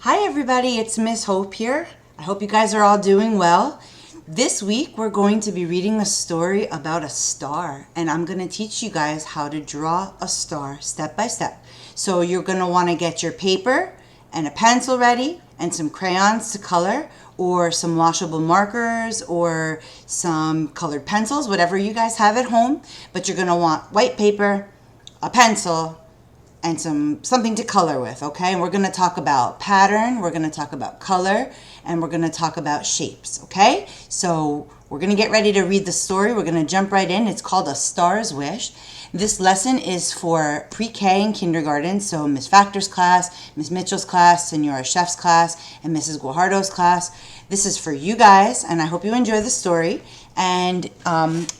Hi everybody, it's Miss Hope here. I hope you guys are all doing well. This week we're going to be reading a story about a star, and I'm going to teach you guys how to draw a star step by step. So you're going to want to get your paper and a pencil ready and some crayons to color, or some washable markers or some colored pencils, whatever you guys have at home. But you're going to want white paper, a pencil, and something to color with, okay? And we're going to talk about pattern, we're going to talk about color, and we're going to talk about shapes, okay? So we're going to get ready to read the story. We're going to jump right in. It's called A Star's Wish. This lesson is for pre-K and kindergarten, so Miss Factor's class, Miss Mitchell's class, Senora Chef's class, and Mrs. Guajardo's class. This is for you guys, and I hope you enjoy the story. And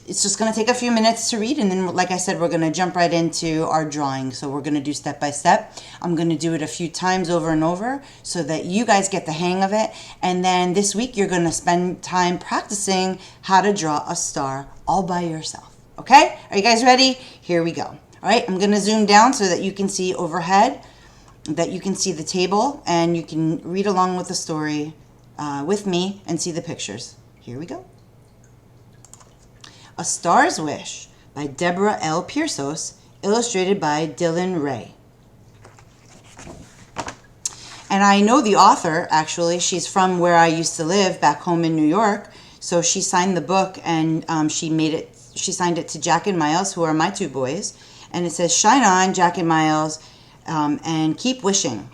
it's just going to take a few minutes to read, and then, like I said, we're going to jump right into our drawing. So we're going to do step by step. I'm going to do it a few times over and over so that you guys get the hang of it. And then this week, you're going to spend time practicing how to draw a star all by yourself. Okay? Are you guys ready? Here we go. All right, I'm going to zoom down so that you can see overhead, that you can see the table, and you can read along with the story with me and see the pictures. Here we go. A Star's Wish by Deborah L. Piersos, illustrated by Dylan Ray. And I know the author, actually. She's from where I used to live, back home in New York. So she signed the book, and she signed it to Jack and Miles, who are my two boys. And it says, "Shine on, Jack and Miles, and keep wishing."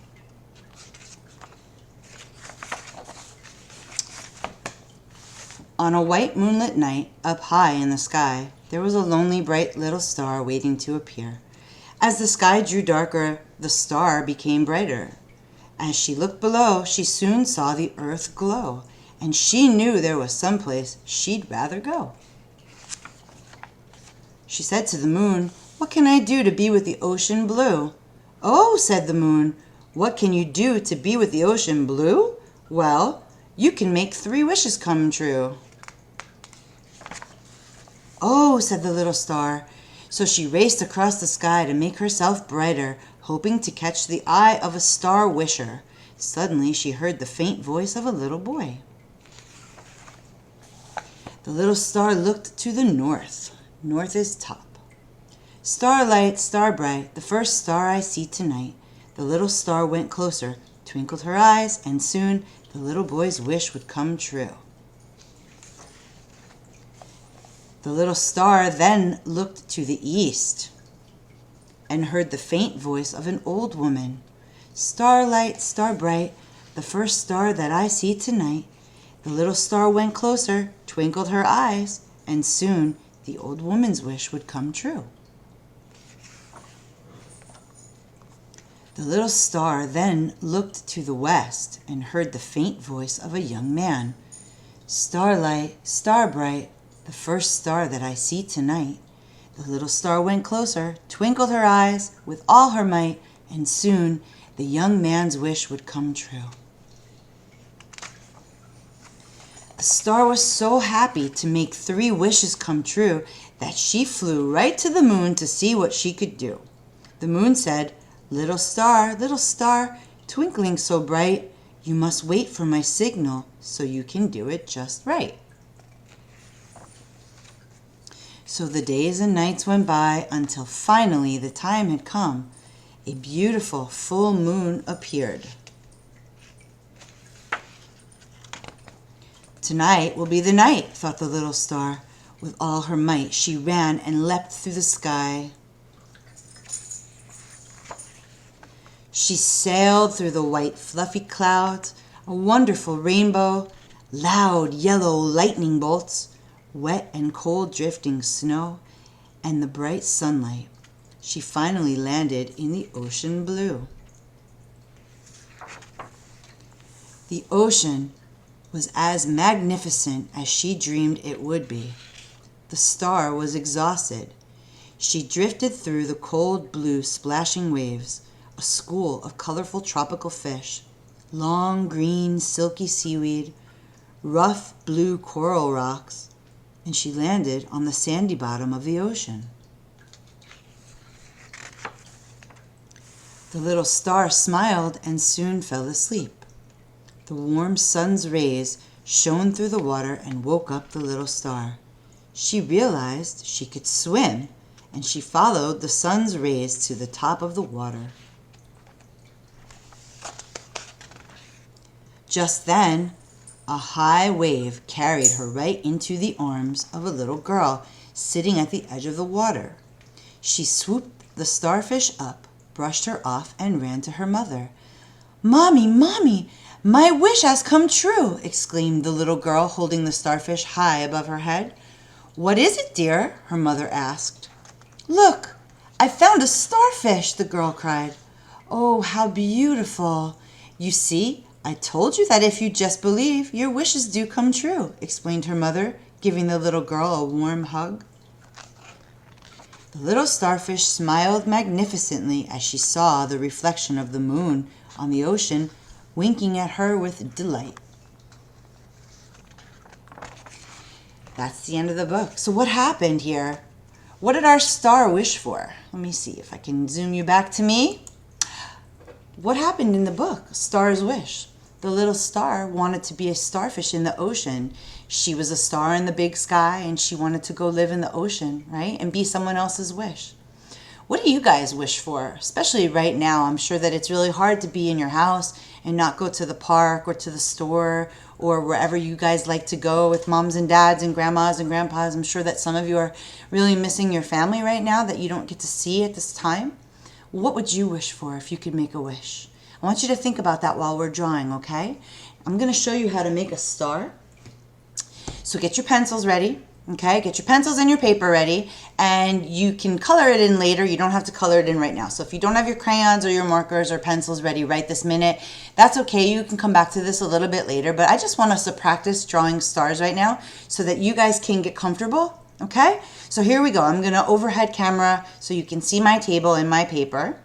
On a white moonlit night, up high in the sky, there was a lonely, bright little star waiting to appear. As the sky drew darker, the star became brighter. As she looked below, she soon saw the earth glow, and she knew there was some place she'd rather go. She said to the moon, "What can I do to be with the ocean blue?" "Oh," said the moon, "what can you do to be with the ocean blue? Well, you can make 3 wishes come true." "Oh," said the little star. So she raced across the sky to make herself brighter, hoping to catch the eye of a star wisher. Suddenly she heard the faint voice of a little boy. The little star looked to the north. North is top. "Starlight, star bright, the first star I see tonight." The little star went closer, twinkled her eyes, and soon the little boy's wish would come true. The little star then looked to the east and heard the faint voice of an old woman. "Starlight, star bright, the first star that I see tonight." The little star went closer, twinkled her eyes, and soon the old woman's wish would come true. The little star then looked to the west and heard the faint voice of a young man. "Starlight, star bright, the first star that I see tonight." The little star went closer, twinkled her eyes with all her might, and soon the young man's wish would come true. The star was so happy to make 3 wishes come true that she flew right to the moon to see what she could do. The moon said, little star, twinkling so bright, you must wait for my signal so you can do it just right." So the days and nights went by until finally the time had come. A beautiful full moon appeared. "Tonight will be the night," thought the little star. With all her might she ran and leapt through the sky. She sailed through the white fluffy clouds, a wonderful rainbow, loud yellow lightning bolts, wet and cold drifting snow, and the bright sunlight. She finally landed in the ocean blue. The ocean was as magnificent as she dreamed it would be. The star was exhausted. She drifted through the cold blue splashing waves, a school of colorful tropical fish, long green silky seaweed, rough blue coral rocks, and she landed on the sandy bottom of the ocean. The little star smiled and soon fell asleep. The warm sun's rays shone through the water and woke up the little star. She realized she could swim, and she followed the sun's rays to the top of the water. Just then, a high wave carried her right into the arms of a little girl sitting at the edge of the water. She swooped the starfish up, brushed her off, and ran to her mother. "Mommy, Mommy, my wish has come true!" exclaimed the little girl, holding the starfish high above her head. "What is it, dear?" her mother asked. "Look, I found a starfish!" the girl cried. "Oh, how beautiful! You see, I told you that if you just believe, your wishes do come true," explained her mother, giving the little girl a warm hug. The little starfish smiled magnificently as she saw the reflection of the moon on the ocean, winking at her with delight. That's the end of the book. So what happened here? What did our star wish for? Let me see if I can zoom you back to me. What happened in the book, Star's Wish? The little star wanted to be a starfish in the ocean. She was a star in the big sky, and she wanted to go live in the ocean, right? And be someone else's wish. What do you guys wish for? Especially right now. I'm sure that it's really hard to be in your house and not go to the park or to the store or wherever you guys like to go with moms and dads and grandmas and grandpas. I'm sure that some of you are really missing your family right now that you don't get to see at this time. What would you wish for if you could make a wish? I want you to think about that while we're drawing, okay? I'm going to show you how to make a star. So get your pencils ready, okay? Get your pencils and your paper ready, and you can color it in later. You don't have to color it in right now. So if you don't have your crayons or your markers or pencils ready right this minute, that's okay. You can come back to this a little bit later, but I just want us to practice drawing stars right now so that you guys can get comfortable, okay? So here we go. I'm going to overhead camera so you can see my table and my paper.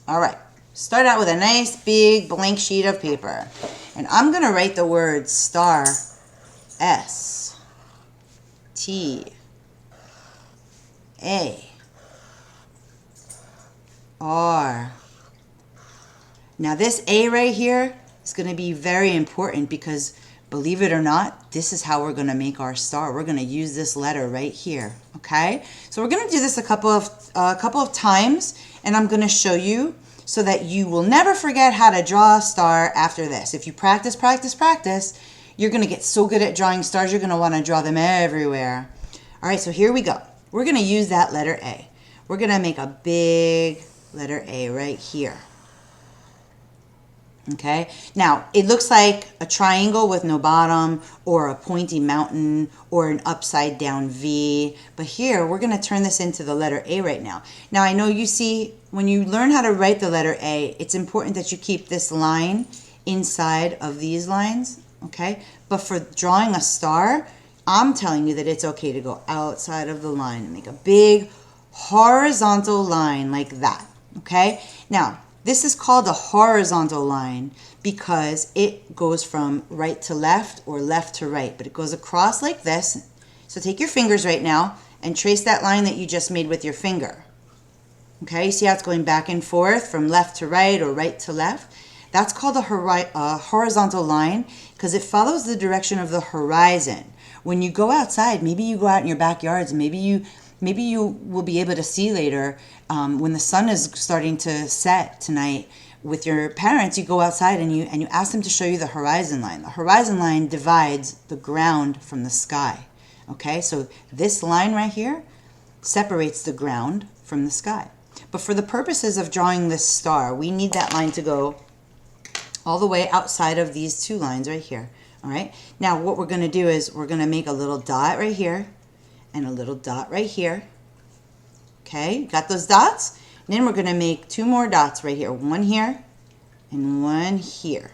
All right. Start out with a nice big blank sheet of paper. And I'm going to write the word star, S, T, A, R. Now this A right here is going to be very important because, believe it or not, this is how we're going to make our star. We're going to use this letter right here, okay? So we're going to do this a couple of times, and I'm going to show you so that you will never forget how to draw a star after this. If you practice, practice, practice, you're going to get so good at drawing stars, you're going to want to draw them everywhere. All right, so here we go. We're going to use that letter A. We're going to make a big letter A right here. Okay, now it looks like a triangle with no bottom or a pointy mountain or an upside down V, but here we're going to turn this into the letter A right now. Now I know you see when you learn how to write the letter A, it's important that you keep this line inside of these lines, okay? But for drawing a star, I'm telling you that it's okay to go outside of the line and make a big horizontal line like that, okay? Now, this is called a horizontal line because it goes from right to left or left to right, but it goes across like this. So take your fingers right now and trace that line that you just made with your finger. Okay, you see how it's going back and forth from left to right or right to left? That's called a horizontal line because it follows the direction of the horizon. When you go outside, maybe you go out in your backyards, maybe you will be able to see later when the sun is starting to set tonight with your parents, you go outside and you ask them to show you the horizon line. The horizon line divides the ground from the sky. Okay, so this line right here separates the ground from the sky. But for the purposes of drawing this star, we need that line to go all the way outside of these two lines right here. All right, now what we're going to do is we're going to make a little dot right here and a little dot right here. Okay, got those dots? And then we're going to make two more dots right here. One here and one here.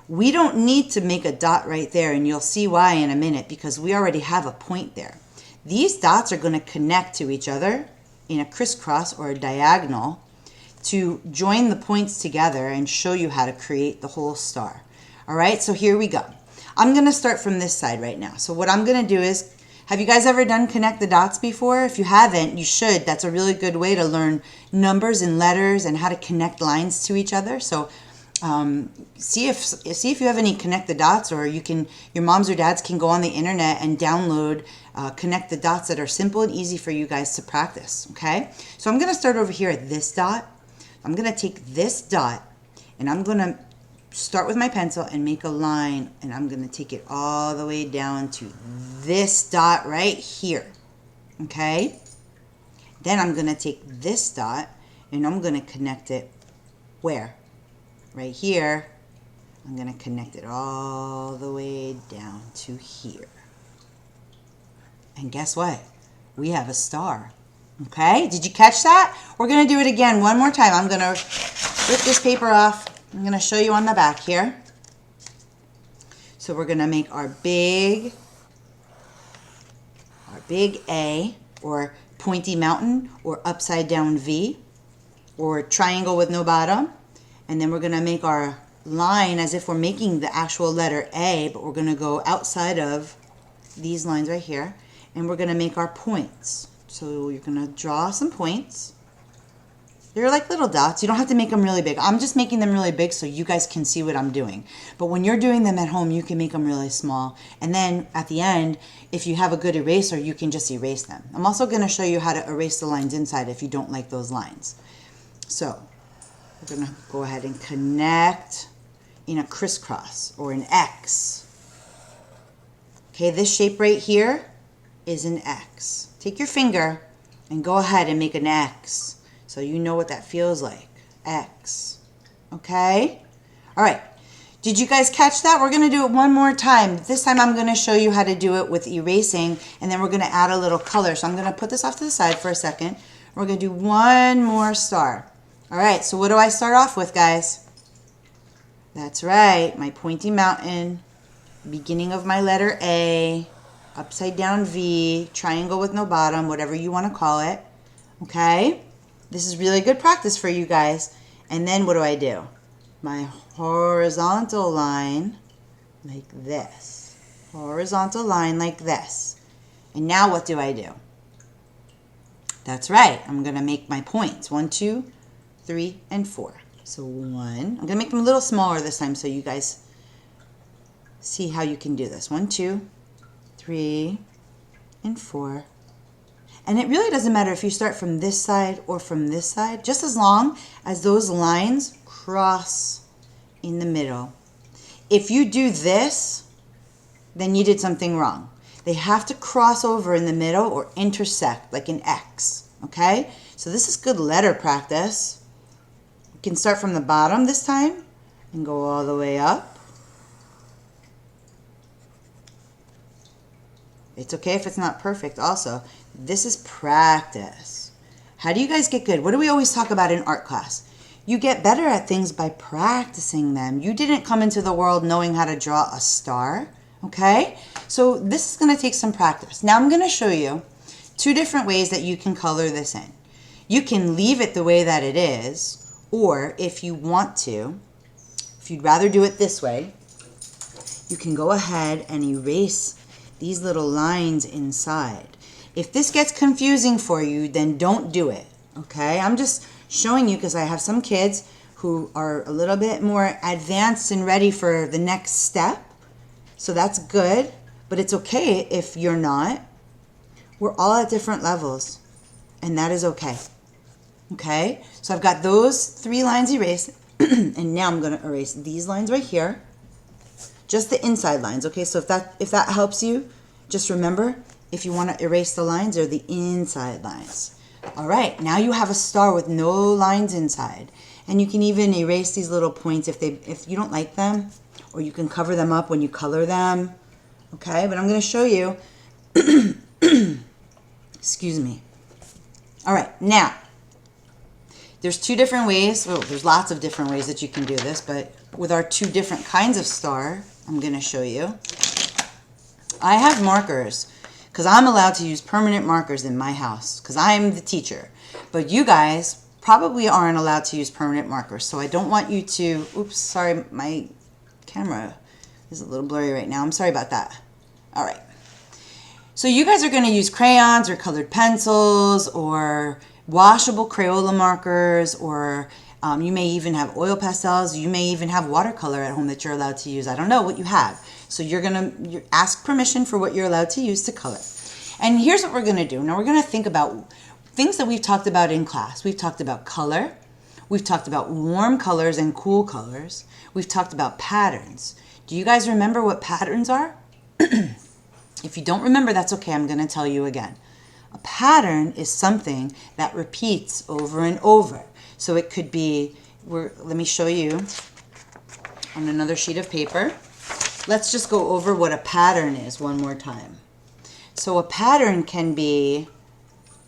We don't need to make a dot right there, and you'll see why in a minute because we already have a point there. These dots are going to connect to each other in a crisscross or a diagonal to join the points together and show you how to create the whole star. All right, so here we go. I'm going to start from this side right now. So what I'm going to do is, have you guys ever done connect the dots before? If you haven't, you should. That's a really good way to learn numbers and letters and how to connect lines to each other. So See if you have any connect the dots, or your moms or dads can go on the internet and download connect the dots that are simple and easy for you guys to practice. Okay, so I'm going to start over here at this dot. I'm going to take this dot and I'm going to start with my pencil and make a line, and I'm going to take it all the way down to this dot right here. Okay, then I'm going to take this dot and I'm going to connect it where? Right here. I'm going to connect it all the way down to here. And guess what? We have a star. Okay, did you catch that? We're going to do it again one more time. I'm going to rip this paper off. I'm going to show you on the back here. So we're going to make our big A, or pointy mountain, or upside down V, or triangle with no bottom. And then we're going to make our line as if we're making the actual letter A, but we're going to go outside of these lines right here. And we're going to make our points. So you're going to draw some points. They're like little dots. You don't have to make them really big. I'm just making them really big so you guys can see what I'm doing. But when you're doing them at home, you can make them really small. And then at the end, if you have a good eraser, you can just erase them. I'm also going to show you how to erase the lines inside if you don't like those lines. So we're going to go ahead and connect in a crisscross or an X. Okay, this shape right here is an X. Take your finger and go ahead and make an X so you know what that feels like. X. Okay? All right. Did you guys catch that? We're going to do it one more time. This time I'm going to show you how to do it with erasing, and then we're going to add a little color. So I'm going to put this off to the side for a second. We're going to do one more star. All right, so what do I start off with, guys? That's right, my pointy mountain, beginning of my letter A, upside down V, triangle with no bottom, whatever you want to call it. Okay? This is really good practice for you guys. And then what do? My horizontal line like this. Horizontal line like this. And now what do? That's right, I'm going to make my points. 1, 2, 3, and 4. So 1, I'm going to make them a little smaller this time so you guys see how you can do this. 1, 2, 3, and 4. And it really doesn't matter if you start from this side or from this side, just as long as those lines cross in the middle. If you do this, then you did something wrong. They have to cross over in the middle or intersect like an X, okay? So this is good letter practice. You can start from the bottom this time and go all the way up. It's okay if it's not perfect also. This is practice. How do you guys get good? What do we always talk about in art class? You get better at things by practicing them. You didn't come into the world knowing how to draw a star, okay? So this is going to take some practice. Now I'm going to show you 2 different ways that you can color this in. You can leave it the way that it is, or if you want to, if you'd rather do it this way, you can go ahead and erase these little lines inside. If this gets confusing for you, then don't do it, okay? I'm just showing you because I have some kids who are a little bit more advanced and ready for the next step. So that's good, but it's okay if you're not. We're all at different levels, and that is okay. Okay? So I've got those 3 lines erased, and now I'm going to erase these lines right here. Just the inside lines, okay? So if that helps you, just remember, if you want to erase the lines, they're the inside lines. All right, now you have a star with no lines inside. And you can even erase these little points if you don't like them, or you can cover them up when you color them. Okay, but I'm going to show you. Excuse me. All right, now, there's 2 different ways. Well, there's lots of different ways that you can do this, but with our 2 different kinds of star, I'm going to show you. I have markers because I'm allowed to use permanent markers in my house because I'm the teacher. But you guys probably aren't allowed to use permanent markers, so I don't want you to, oops, sorry, my camera is a little blurry right now. I'm sorry about that. All right. So you guys are going to use crayons or colored pencils or washable Crayola markers or You may even have oil pastels. You may even have watercolor at home that you're allowed to use. I don't know what you have. So you're going to ask permission for what you're allowed to use to color. And here's what we're going to do. Now we're going to think about things that we've talked about in class. We've talked about color. We've talked about warm colors and cool colors. We've talked about patterns. Do you guys remember what patterns are? If you don't remember, that's okay. I'm going to tell you again. A pattern is something that repeats over and over. So it could be, let me show you on another sheet of paper. Let's just go over what a pattern is one more time. So a pattern can be,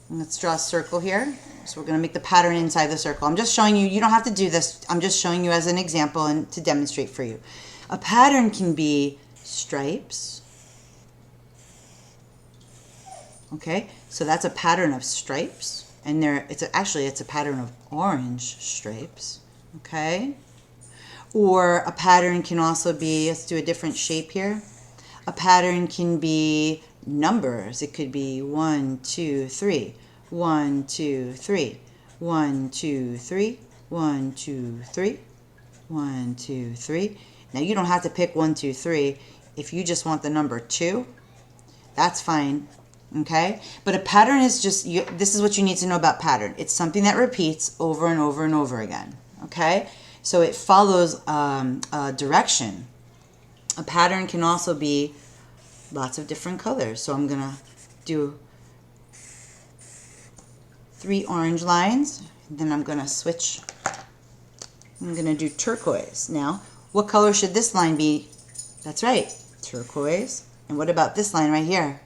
let's draw a circle here. So we're going to make the pattern inside the circle. I'm just showing you, you don't have to do this. I'm just showing you as an example and to demonstrate for you. A pattern can be stripes. Okay, so that's a pattern of stripes, and it's a pattern of orange stripes. Okay, or a pattern can also be, let's do a different shape here. A pattern can be numbers. It could be 1, 2, 3, 1, 2, 3, 1, 2, 3, 1, 2, 3, 1, 2, 3. Now you don't have to pick 1, 2, 3. If you just want the number 2, that's fine. Okay, but a pattern is just, this is what you need to know about pattern. It's something that repeats over and over and over again. Okay, so it follows a direction. A pattern can also be lots of different colors. So I'm gonna do 3 orange lines, then I'm gonna switch. I'm gonna do turquoise. Now, what color should this line be? That's right, turquoise. And what about this line right here?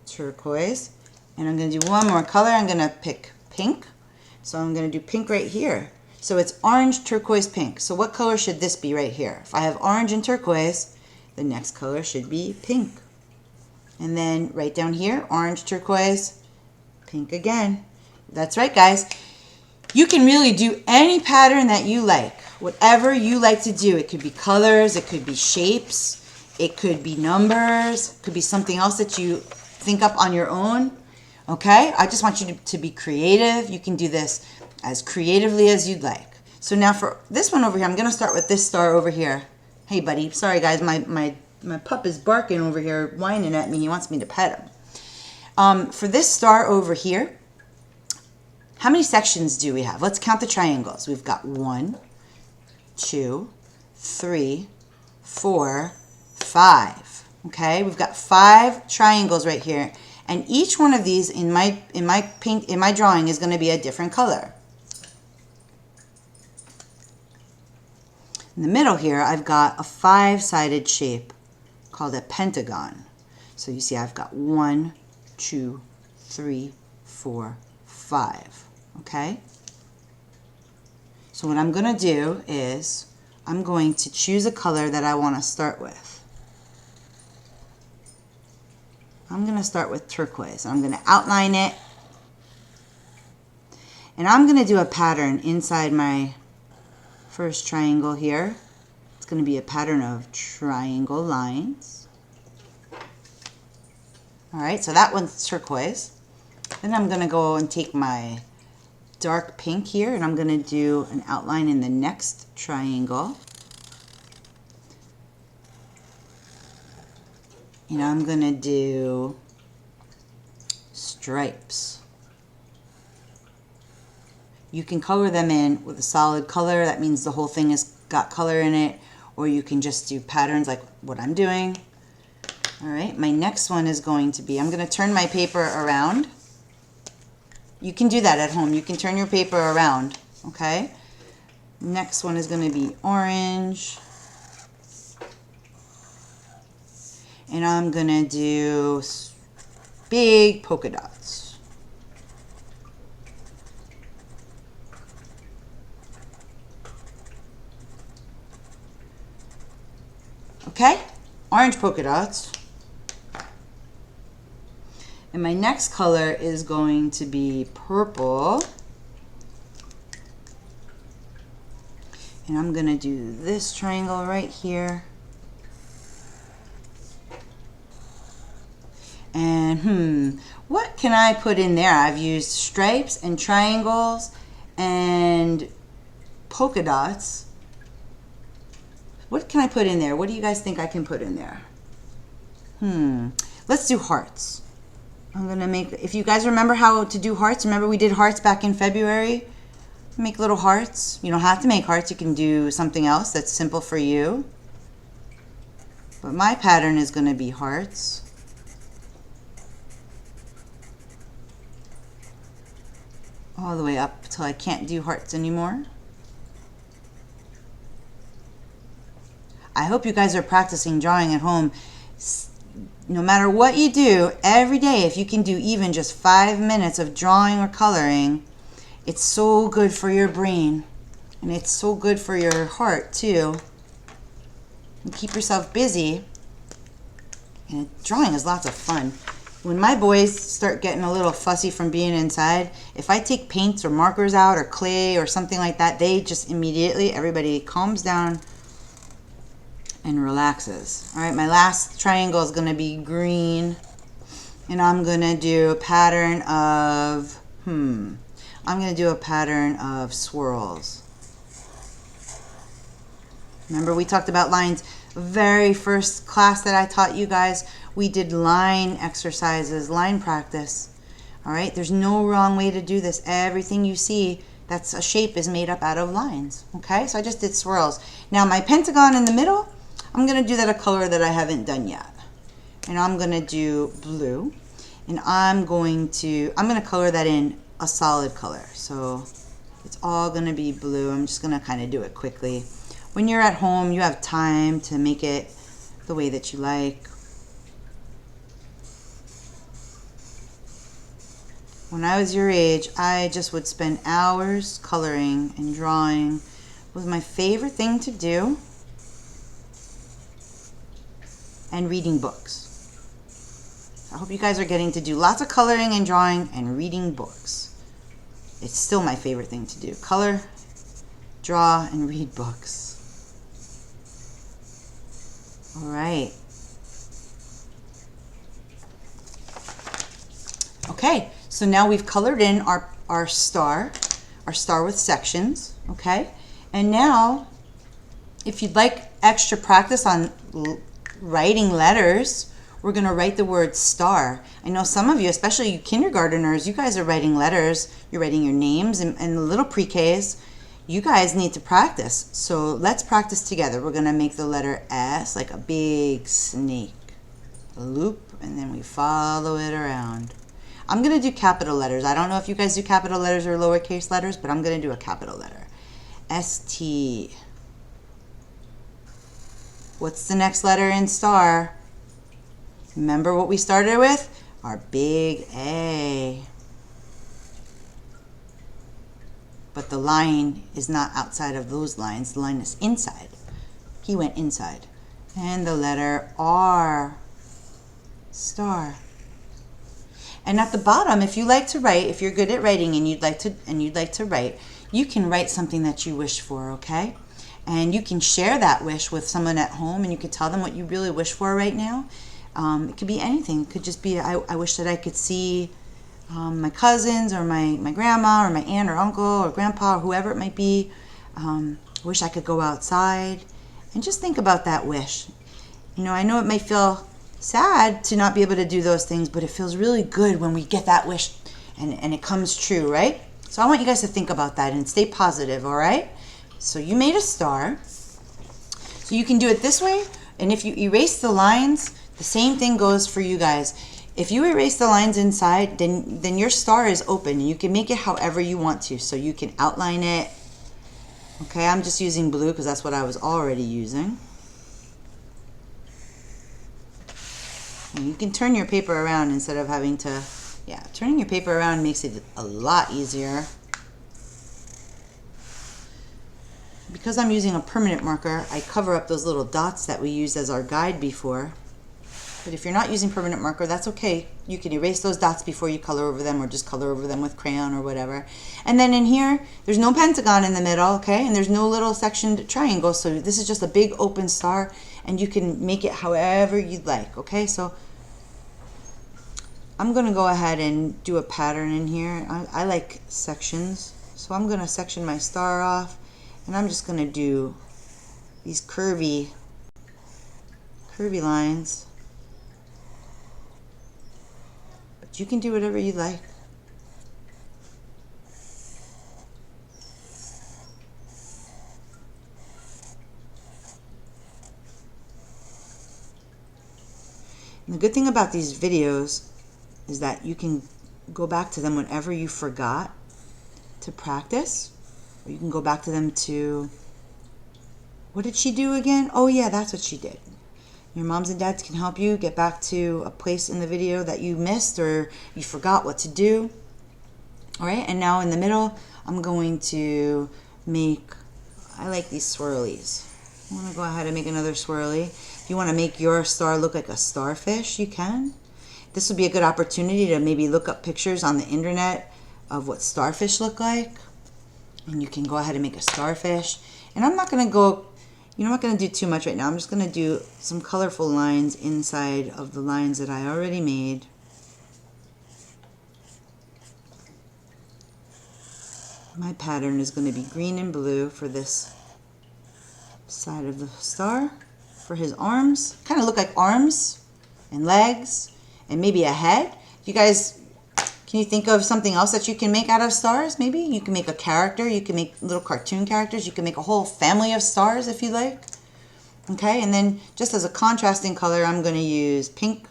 Turquoise. And I'm going to do one more color. I'm going to pick pink. So I'm going to do pink right here. So it's orange, turquoise, pink. So what color should this be right here? If I have orange and turquoise, the next color should be pink. And then right down here, orange, turquoise, pink again. That's right, guys. You can really do any pattern that you like. Whatever you like to do. It could be colors, it could be shapes, it could be numbers, it could be something else that you think up on your own. Okay, I just want you to be creative. You can do this as creatively as you'd like. So now for this one over here, I'm going to start with this star over here. Hey buddy, sorry guys, my pup is barking over here, whining at me. He wants me to pet him. For this star over here, how many sections do we have? Let's count the triangles. We've got 1, 2, 3, 4, 5. Okay, we've got 5 triangles right here, and each one of these in my drawing is going to be a different color. In the middle here, I've got a 5-sided shape called a pentagon. So you see, I've got 1, 2, 3, 4, 5. Okay. So what I'm going to do is I'm going to choose a color that I want to start with. I'm going to start with turquoise. I'm going to outline it. And I'm going to do a pattern inside my first triangle here. It's going to be a pattern of triangle lines. Alright, so that one's turquoise. Then I'm going to go and take my dark pink here, and I'm going to do an outline in the next triangle. And I'm going to do stripes. You can color them in with a solid color. That means the whole thing has got color in it. Or you can just do patterns like what I'm doing. All right, my next one is going to be, I'm going to turn my paper around. You can do that at home. You can turn your paper around, okay? Next one is going to be orange. And I'm going to do big polka dots. Okay, orange polka dots. And my next color is going to be purple. And I'm going to do this triangle right here. And what can I put in there? I've used stripes and triangles and polka dots. What can I put in there? What do you guys think I can put in there? Let's do hearts. I'm gonna make, if you guys remember how to do hearts, remember we did hearts back in February? Make little hearts. You don't have to make hearts, you can do something else that's simple for you. But my pattern is gonna be hearts. All the way up till I can't do hearts anymore. I hope you guys are practicing drawing at home. No matter what you do, every day, if you can do even just 5 minutes of drawing or coloring, it's so good for your brain. And it's so good for your heart, too. And keep yourself busy. And drawing is lots of fun. When my boys start getting a little fussy from being inside, if I take paints or markers out or clay or something like that, they just immediately, everybody calms down and relaxes. All right, my last triangle is going to be green, and I'm going to do a pattern of, I'm going to do a pattern of swirls. Remember we talked about lines. Very first class that I taught you guys, we did line exercises, line practice. All right, there's no wrong way to do this. Everything you see that's a shape is made up out of lines. Okay, so I just did swirls. Now my pentagon in the middle, I'm going to do that a color that I haven't done yet. And I'm going to do blue. And I'm going to color that in a solid color. So it's all going to be blue. I'm just going to kind of do it quickly. When you're at home, you have time to make it the way that you like. When I was your age, I just would spend hours coloring and drawing. It was my favorite thing to do. And reading books. I hope you guys are getting to do lots of coloring and drawing and reading books. It's still my favorite thing to do. Color, draw, and read books. All right. Okay, so now we've colored in our star with sections, okay? And now, if you'd like extra practice on writing letters, we're going to write the word star. I know some of you, especially you kindergarteners, you guys are writing letters. You're writing your names and the little pre-Ks. You guys need to practice. So let's practice together. We're going to make the letter S like a big snake. A loop, and then we follow it around. I'm going to do capital letters. I don't know if you guys do capital letters or lowercase letters, but I'm going to do a capital letter. S-T. What's the next letter in star? Remember what we started with? Our big A. But the line is not outside of those lines. The line is inside. He went inside. And the letter R. Star. And at the bottom, if you like to write, if you're good at writing and you'd like to write, you can write something that you wish for, okay? And you can share that wish with someone at home, and you can tell them what you really wish for right now. It could be anything. It could just be, I wish that I could see my cousins or my grandma or my aunt or uncle or grandpa or whoever it might be. Wish I could go outside. And just think about that wish. You know, I know it may feel sad to not be able to do those things, but it feels really good when we get that wish and it comes true, right? So I want you guys to think about that and stay positive, all right? So you made a star. So you can do it this way, and if you erase the lines, the same thing goes for you guys. If you erase the lines inside, then your star is open, and you can make it however you want to. So you can outline it. Okay, I'm just using blue because that's what I was already using. And you can turn your paper around instead of having to, turning your paper around makes it a lot easier. Because I'm using a permanent marker, I cover up those little dots that we used as our guide before. But if you're not using permanent marker, that's okay. You can erase those dots before you color over them, or just color over them with crayon or whatever. And then in here, there's no pentagon in the middle, okay? And there's no little sectioned triangle, so this is just a big open star, and you can make it however you'd like, okay? So I'm gonna go ahead and do a pattern in here. I like sections, So I'm going to section my star off, and I'm just going to do these curvy lines. But you can do whatever you like. And the good thing about these videos is that you can go back to them whenever you forgot to practice. Or you can go back to them to, what did she do again? Oh yeah, that's what she did. Your moms and dads can help you get back to a place in the video that you missed or you forgot what to do. All right, and now in the middle, I'm going to make, I like these swirlies. I want to go ahead and make another swirly. If you want to make your star look like a starfish, you can. This would be a good opportunity to maybe look up pictures on the internet of what starfish look like. And you can go ahead and make a starfish. And I'm not going to go, I'm not going to do too much right now. I'm just going to do some colorful lines inside of the lines that I already made. My pattern is going to be green and blue for this side of the star. For his arms, kind of look like arms and legs and maybe a head. You guys, can you think of something else that you can make out of stars? Maybe you can make a character, you can make little cartoon characters, you can make a whole family of stars if you like. Okay, and then just as a contrasting color, I'm going to use pink.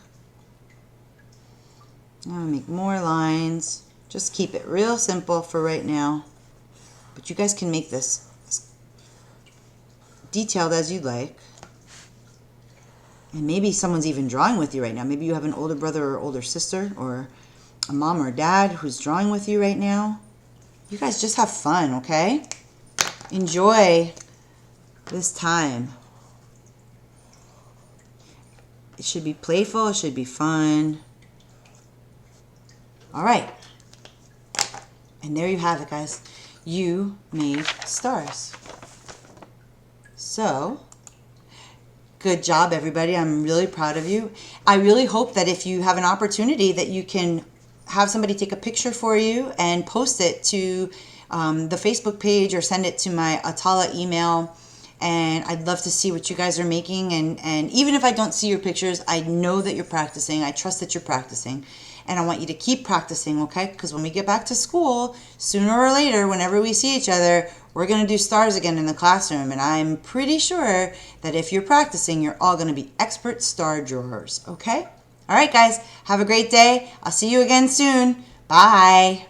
I'm going to make more lines. Just keep it real simple for right now. But you guys can make this as detailed as you like. And maybe someone's even drawing with you right now. Maybe you have an older brother or older sister or a mom or dad who's drawing with you right now. You guys just have fun, okay? Enjoy this time. It should be playful. It should be fun. All right. And there you have it, guys. You made stars. So, good job, everybody. I'm really proud of you. I really hope that if you have an opportunity that you can have somebody take a picture for you and post it to the Facebook page or send it to my Atala email. And I'd love to see what you guys are making. And even if I don't see your pictures, I know that you're practicing. I trust that you're practicing. And I want you to keep practicing, okay? Because when we get back to school, sooner or later, whenever we see each other, we're going to do stars again in the classroom. And I'm pretty sure that if you're practicing, you're all going to be expert star drawers, okay? All right, guys. Have a great day. I'll see you again soon. Bye.